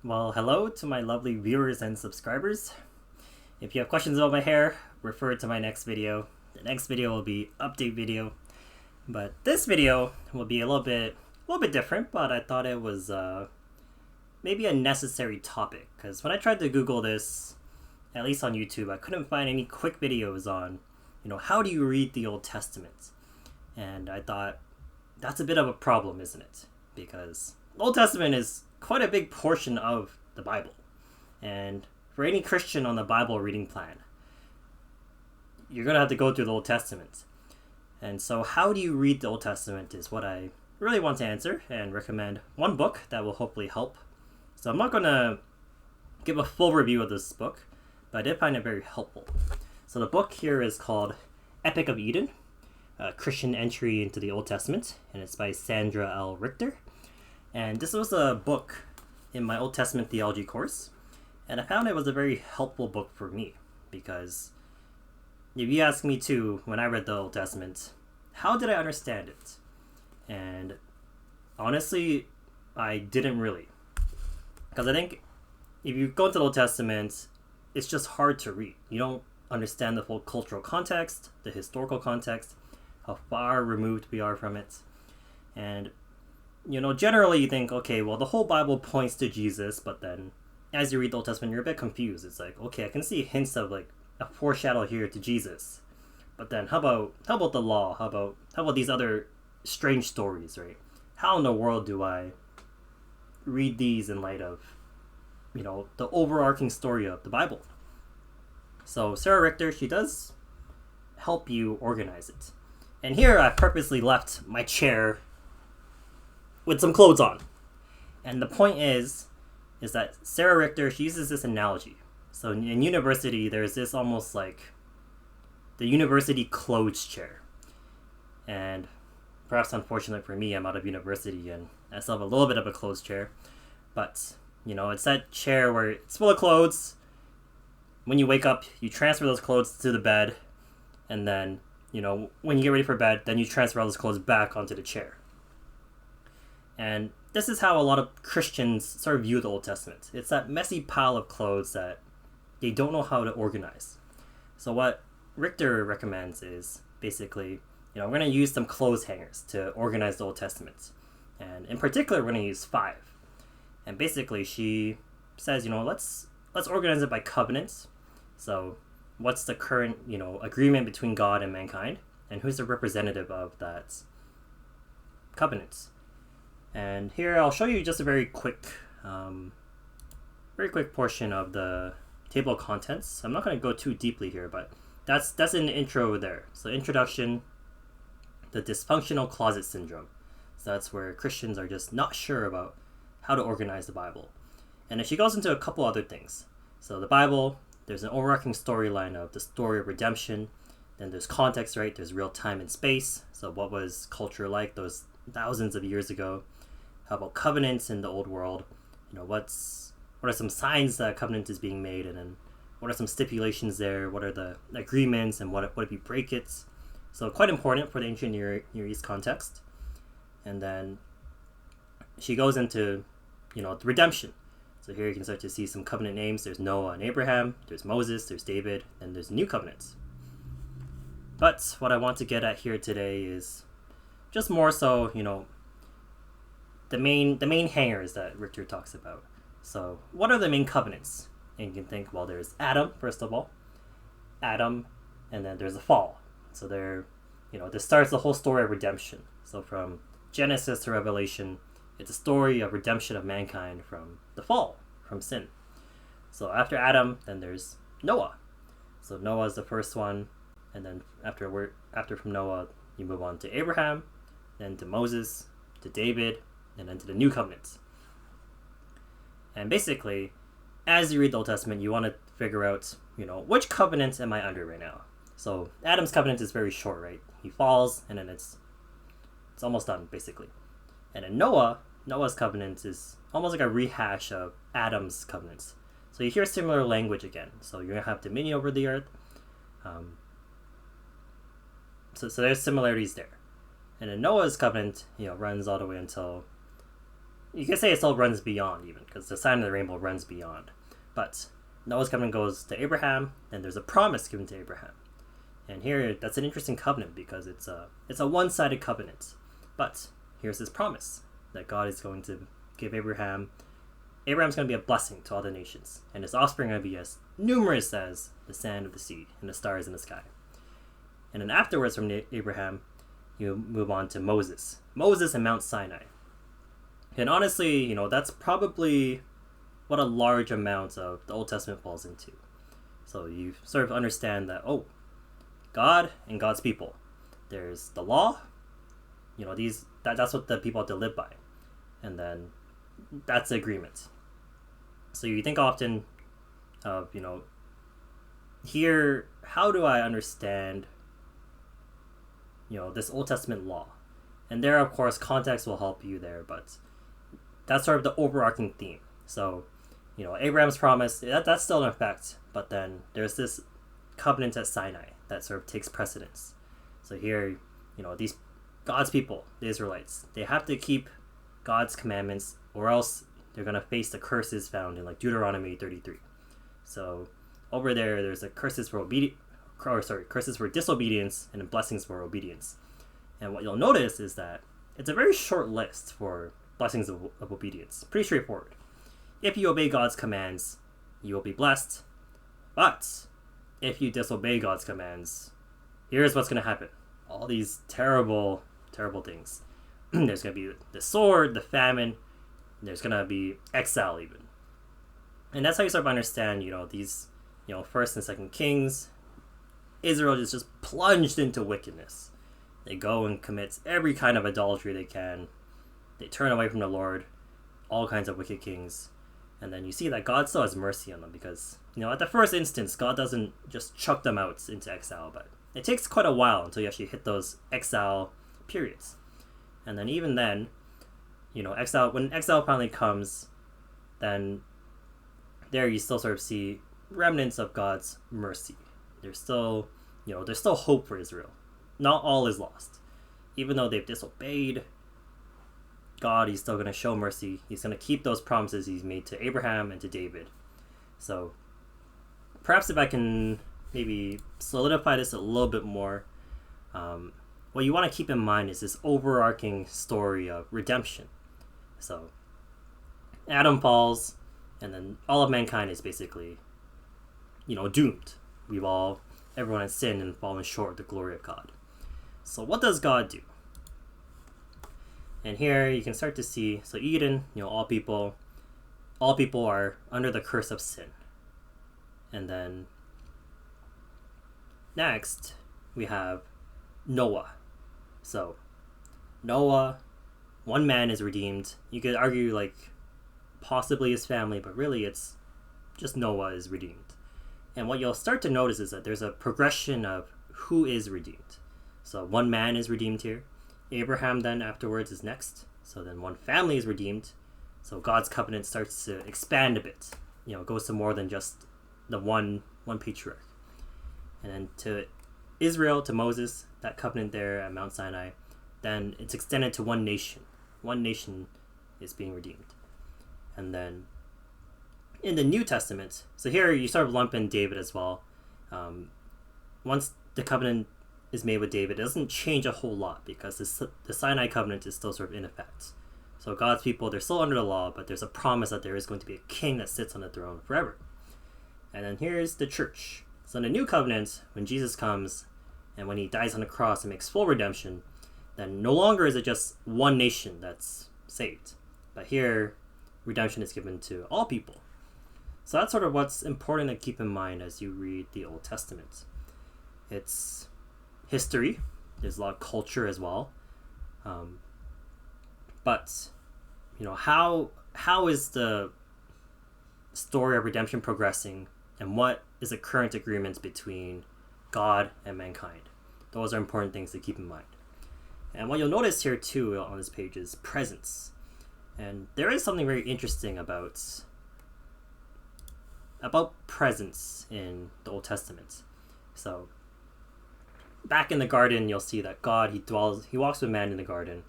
Well, hello to my lovely viewers and subscribers. If you have questions about my hair, refer to my next video. The next video will be update video, but this video will be a little bit different. But I thought it was maybe a necessary topic because when I tried to Google this, at least on YouTube, I couldn't find any quick videos on, how do you read the Old Testament? And I thought that's a bit of a problem, isn't it? Because the Old Testament is quite a big portion of the Bible. And for any Christian on the Bible reading plan, you're going to have to go through the Old Testament. And so how do you read the Old Testament is what I really want to answer and recommend one book that will hopefully help. So I'm not going to give a full review of this book, but I did find it very helpful. So the book here is called Epic of Eden, a Christian Entry into the Old Testament, and it's by Sandra L. Richter. And this was a book in my Old Testament theology course, and I found it was a very helpful book for me because if you ask me too, when I read the Old Testament, how did I understand it? And honestly, I didn't really. Because I think if you go into the Old Testament, it's just hard to read. You don't understand the full cultural context, the historical context, how far removed we are from it. And generally you think, okay, well, the whole Bible points to Jesus, but then as you read the Old Testament, you're a bit confused. It's like, okay, I can see hints of like a foreshadow here to Jesus, but then how about the law? How about these other strange stories, right? How in the world do I read these in light of, the overarching story of the Bible? So Sarah Richter, she does help you organize it. And here I purposely left my chair with some clothes on. And the point is that Sarah Richter, she uses this analogy. So in university, there's this almost like the university clothes chair. And perhaps unfortunately for me, I'm out of university and I still have a little bit of a clothes chair. But, it's that chair where it's full of clothes. When you wake up, you transfer those clothes to the bed. And then, when you get ready for bed, then you transfer all those clothes back onto the chair. And this is how a lot of Christians sort of view the Old Testament. It's that messy pile of clothes that they don't know how to organize. So what Richter recommends is basically, we're going to use some clothes hangers to organize the Old Testament. And in particular, we're going to use 5. And basically, she says, let's organize it by covenants. So what's the current, agreement between God and mankind? And who's the representative of that covenant? And here I'll show you just a very quick portion of the table of contents. I'm not going to go too deeply here, but that's an intro there. So introduction, the dysfunctional closet syndrome. So that's where Christians are just not sure about how to organize the Bible. And then she goes into a couple other things. So the Bible, there's an overarching storyline of the story of redemption. Then there's context, right? There's real time and space. So what was culture like those thousands of years ago? How about covenants in the old world? What are some signs that a covenant is being made, and then what are some stipulations there? What are the agreements, and what if you break it? So quite important for the ancient Near East context. And then she goes into, the redemption. So here you can start to see some covenant names. There's Noah and Abraham. There's Moses. There's David. And there's new covenants. But what I want to get at here today is just more so, the main hangers that Richter talks about. So what are the main covenants? And you can think, well, there's Adam, first of all. Adam, and then there's the fall. So this starts the whole story of redemption. So from Genesis to Revelation, it's a story of redemption of mankind from the fall, from sin. So after Adam, then there's Noah. So Noah is the first one. And then after from Noah, you move on to Abraham, then to Moses, to David, and then to the new covenants. And basically, as you read the Old Testament, you want to figure out, which covenant am I under right now? So Adam's covenant is very short, right? He falls, and then it's almost done, basically. And then Noah's covenant is almost like a rehash of Adam's covenants. So you hear similar language again. So you're going to have dominion over the earth. So there's similarities there. And then Noah's covenant, runs all the way until you can say it still runs beyond, even, because the sign of the rainbow runs beyond. But Noah's covenant goes to Abraham, and there's a promise given to Abraham. And here, that's an interesting covenant because it's a one-sided covenant. But here's his promise that God is going to give Abraham. Abraham's going to be a blessing to all the nations, and his offspring are going to be as numerous as the sand of the sea and the stars in the sky. And then afterwards from Abraham, you move on to Moses. Moses and Mount Sinai. And honestly, that's probably what a large amount of the Old Testament falls into. So you sort of understand that, God and God's people. There's the law, that's what the people have to live by. And then that's the agreement. So you think often of, here, how do I understand, this Old Testament law? And there, of course, context will help you there, but that's sort of the overarching theme. So, Abraham's promise, that's still in effect, but then there's this covenant at Sinai that sort of takes precedence. So here, these God's people, the Israelites, they have to keep God's commandments, or else they're going to face the curses found in Deuteronomy 33. So over there's a curses for curses for disobedience and blessings for obedience. And what you'll notice is that it's a very short list for blessings of obedience. Pretty straightforward. If you obey God's commands, you will be blessed. But if you disobey God's commands, here's what's going to happen. All these terrible, terrible things. There's going to be the sword, the famine. There's going to be exile even. And that's how you sort of understand, these, First and Second Kings. Israel is just plunged into wickedness. They go and commit every kind of idolatry they can. They turn away from the Lord. All kinds of wicked kings. And then you see that God still has mercy on them because, at the first instance, God doesn't just chuck them out into exile, but it takes quite a while until you actually hit those exile periods. And then even then, when exile finally comes, then there you still sort of see remnants of God's mercy. There's still hope for Israel. Not all is lost. Even though they've disobeyed God, he's still going to show mercy. He's going to keep those promises he's made to Abraham and to David. So perhaps if I can maybe solidify this a little bit more, what you want to keep in mind is this overarching story of redemption. So Adam falls, and then all of mankind is basically, doomed. Everyone has sinned and fallen short of the glory of God. So what does God do? And here you can start to see, so Eden, all people are under the curse of sin. And then next we have Noah. So Noah, one man is redeemed. You could argue possibly his family, but really it's just Noah is redeemed. And what you'll start to notice is that there's a progression of who is redeemed. So one man is redeemed here. Abraham then afterwards is next. So then one family is redeemed. So God's covenant starts to expand a bit. It goes to more than just the one patriarch. And then to Israel, to Moses, that covenant there at Mount Sinai, then it's extended to one nation. One nation is being redeemed. And then in the New Testament, so here you sort of lump in David as well. Once the covenant is made with David, it doesn't change a whole lot because the Sinai covenant is still sort of in effect. So God's people, they're still under the law, but there's a promise that there is going to be a king that sits on the throne forever. And then here's the church. So in the new covenant, when Jesus comes and when he dies on the cross and makes full redemption, then no longer is it just one nation that's saved. But here, redemption is given to all people. So that's sort of what's important to keep in mind as you read the Old Testament. It's history. There's a lot of culture as well. But, how is the story of redemption progressing, and what is the current agreement between God and mankind? Those are important things to keep in mind. And what you'll notice here too on this page is presence. And there is something very interesting about presence in the Old Testament. So back in the garden, you'll see that God, he walks with man in the garden,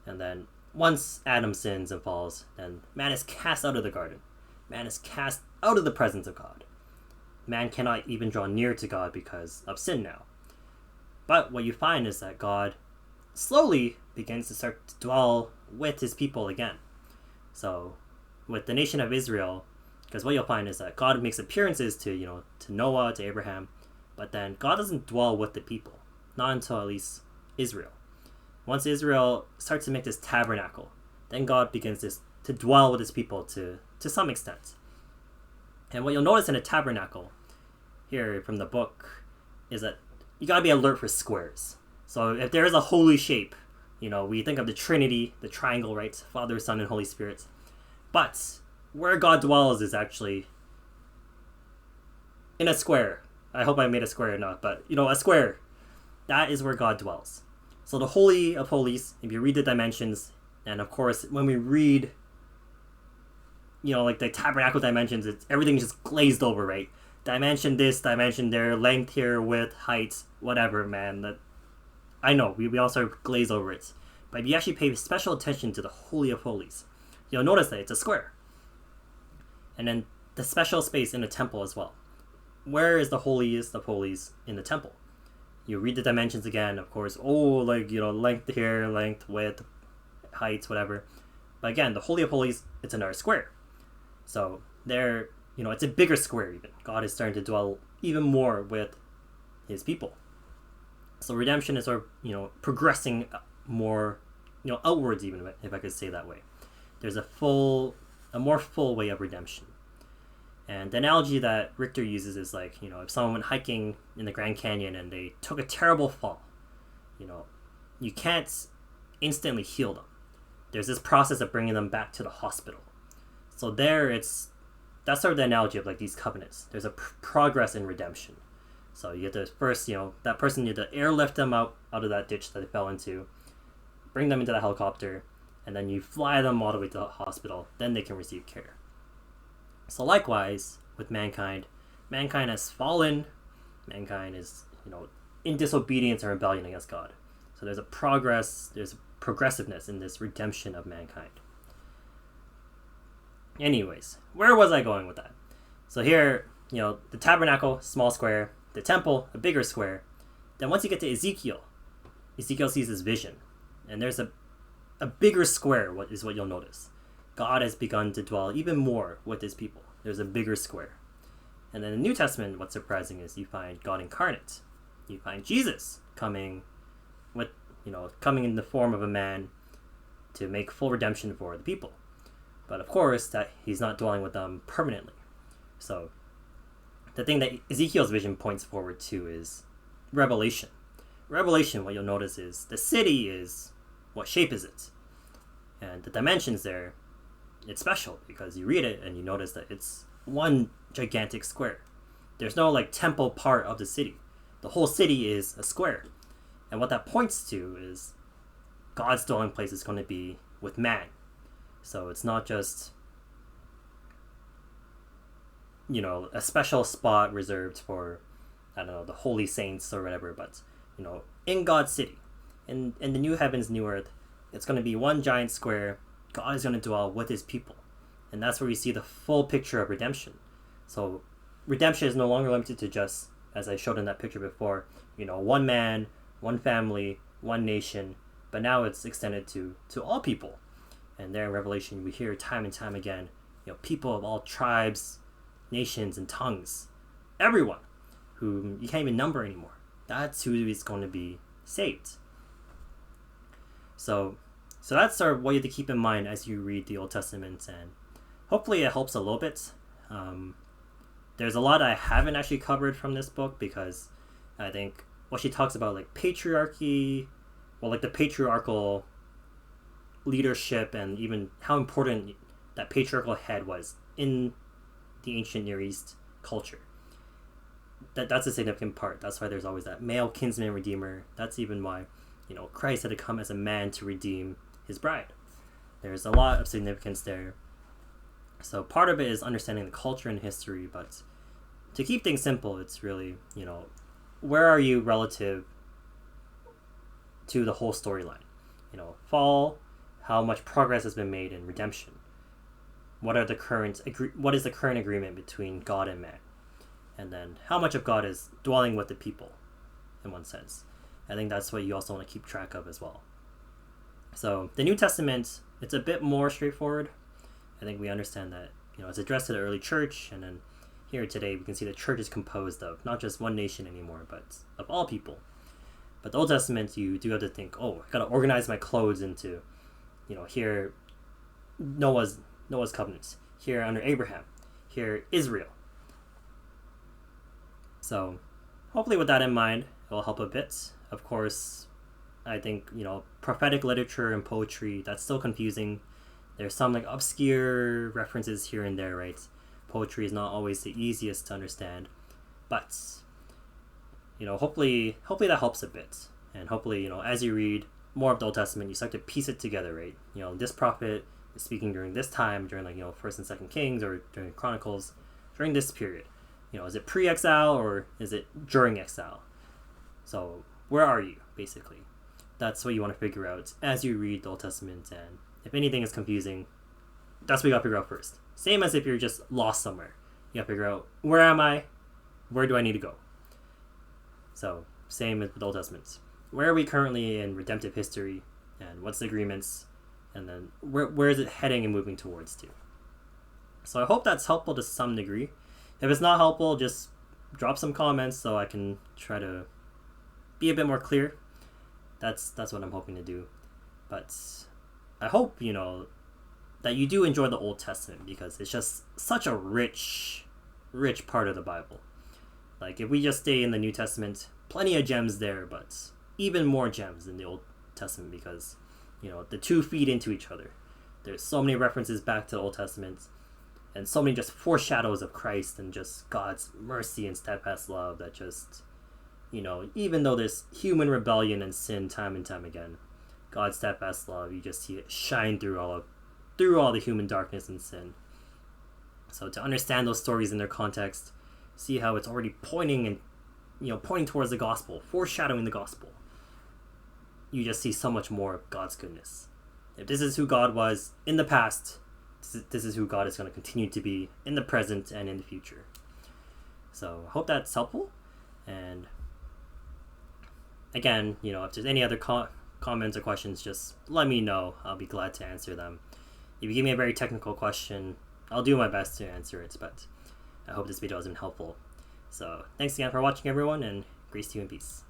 and then once Adam sins and falls, then man is cast out of the garden. Man is cast out of the presence of God. Man cannot even draw near to God because of sin now. But what you find is that God slowly begins to start to dwell with his people again. So with the nation of Israel, because what you'll find is that God makes appearances to Noah, to Abraham, but then God doesn't dwell with the people, not until at least Israel. Once Israel starts to make this tabernacle, then God begins to dwell with his people to some extent. And what you'll notice in a tabernacle here from the book is that you gotta be alert for squares. So if there is a holy shape, we think of the Trinity, the triangle, right? Father, Son, and Holy Spirit. But where God dwells is actually in a square. I hope I made a square or not, but a square. That is where God dwells. So the Holy of Holies, if you read the dimensions, and of course when we read like the tabernacle dimensions, everything's just glazed over, right? Dimension this, dimension there, length here, width, height, whatever, man. I know, we also glaze over it. But if you actually pay special attention to the Holy of Holies, you'll notice that it's a square. And then the special space in the temple as well. Where is the holiest of holies in the temple? You read the dimensions again, of course. Length here, length, width, height, whatever. But again, the Holy of Holies, it's another square. So there, it's a bigger square even. God is starting to dwell even more with his people. So redemption is progressing more, outwards even, if I could say that way. There's a more full way of redemption. And the analogy that Richter uses is like, if someone went hiking in the Grand Canyon and they took a terrible fall, you can't instantly heal them. There's this process of bringing them back to the hospital. So that's sort of the analogy of like these covenants. There's a progress in redemption. So you have to first, that person, you have to airlift them out of that ditch that they fell into, bring them into the helicopter, and then you fly them all the way to the hospital. Then they can receive care. So likewise, with mankind has fallen. Mankind is, in disobedience and rebellion against God. So there's a progressiveness in this redemption of mankind. Anyways, where was I going with that? So here, the tabernacle, small square, the temple, a bigger square. Then once you get to Ezekiel sees his vision. And there's a bigger square, what you'll notice. God has begun to dwell even more with his people. There's a bigger square. And then in the New Testament, what's surprising is you find God incarnate. You find Jesus coming in the form of a man to make full redemption for the people. But of course, that he's not dwelling with them permanently. So the thing that Ezekiel's vision points forward to is Revelation. Revelation, what you'll notice is the city is, what shape is it? And the dimensions there, it's special because you read it and you notice that it's one gigantic square. There's no temple part of the city. The whole city is a square. And what that points to is God's dwelling place is going to be with man. So it's not just a special spot reserved for, the holy saints or whatever, but in God's city, in the new heavens, new earth, it's going to be one giant square. God is going to dwell with his people. And that's where you see the full picture of redemption. So redemption is no longer limited to just, as I showed in that picture before, one man, one family, one nation, but now it's extended to all people. And there in Revelation, we hear time and time again, people of all tribes, nations, and tongues, everyone who you can't even number anymore. That's who is going to be saved. So that's sort of what you have to keep in mind as you read the Old Testament, and hopefully it helps a little bit. There's a lot I haven't actually covered from this book because I think what she talks about, patriarchy, the patriarchal leadership, and even how important that patriarchal head was in the ancient Near East culture. That's a significant part. That's why there's always that male kinsman redeemer. That's even why, Christ had to come as a man to redeem his bride. There's a lot of significance there. So part of it is understanding the culture and history, but to keep things simple, it's really, where are you relative to the whole storyline? Fall, how much progress has been made in redemption. What is the current agreement between God and man? And then how much of God is dwelling with the people, in one sense. I think that's what you also want to keep track of as well. So the New Testament, it's a bit more straightforward. I think we understand that, it's addressed to the early church, and then here today we can see the church is composed of not just one nation anymore, but of all people. But the Old Testament, you do have to think, I gotta organize my clothes into, here Noah's covenants, here under Abraham, here Israel. So hopefully with that in mind, it will help a bit. Of course, I think, prophetic literature and poetry, that's still confusing. There's some obscure references here and there, right? Poetry is not always the easiest to understand, but hopefully that helps a bit. And hopefully, as you read more of the Old Testament, you start to piece it together, right? This prophet is speaking during this time, during First and Second Kings, or during Chronicles, during this period. Is it pre-exile or is it during exile? So where are you, basically? That's what you want to figure out as you read the Old Testament. And if anything is confusing, that's what you got to figure out first. Same as if you're just lost somewhere. You got to figure out, where am I? Where do I need to go? So same with the Old Testament. Where are we currently in redemptive history? And what's the agreements? And then where is it heading and moving towards to? So I hope that's helpful to some degree. If it's not helpful, just drop some comments so I can try to be a bit more clear. That's what I'm hoping to do. But I hope, that you do enjoy the Old Testament, because it's just such a rich part of the Bible. If we just stay in the New Testament, plenty of gems there, but even more gems in the Old Testament, because, the two feed into each other. There's so many references back to the Old Testament, and so many just foreshadows of Christ and just God's mercy and steadfast love that just, even though there's human rebellion and sin time and time again, God's steadfast love, you just see it shine through all the human darkness and sin. So to understand those stories in their context, see how it's already pointing towards the gospel, foreshadowing the gospel, you just see so much more of God's goodness. If this is who God was in the past, this is who God is going to continue to be in the present and in the future. So I hope that's helpful. And again, if there's any other comments or questions, just let me know. I'll be glad to answer them. If you give me a very technical question, I'll do my best to answer it, but I hope this video has been helpful. So thanks again for watching, everyone, and grace to you and peace.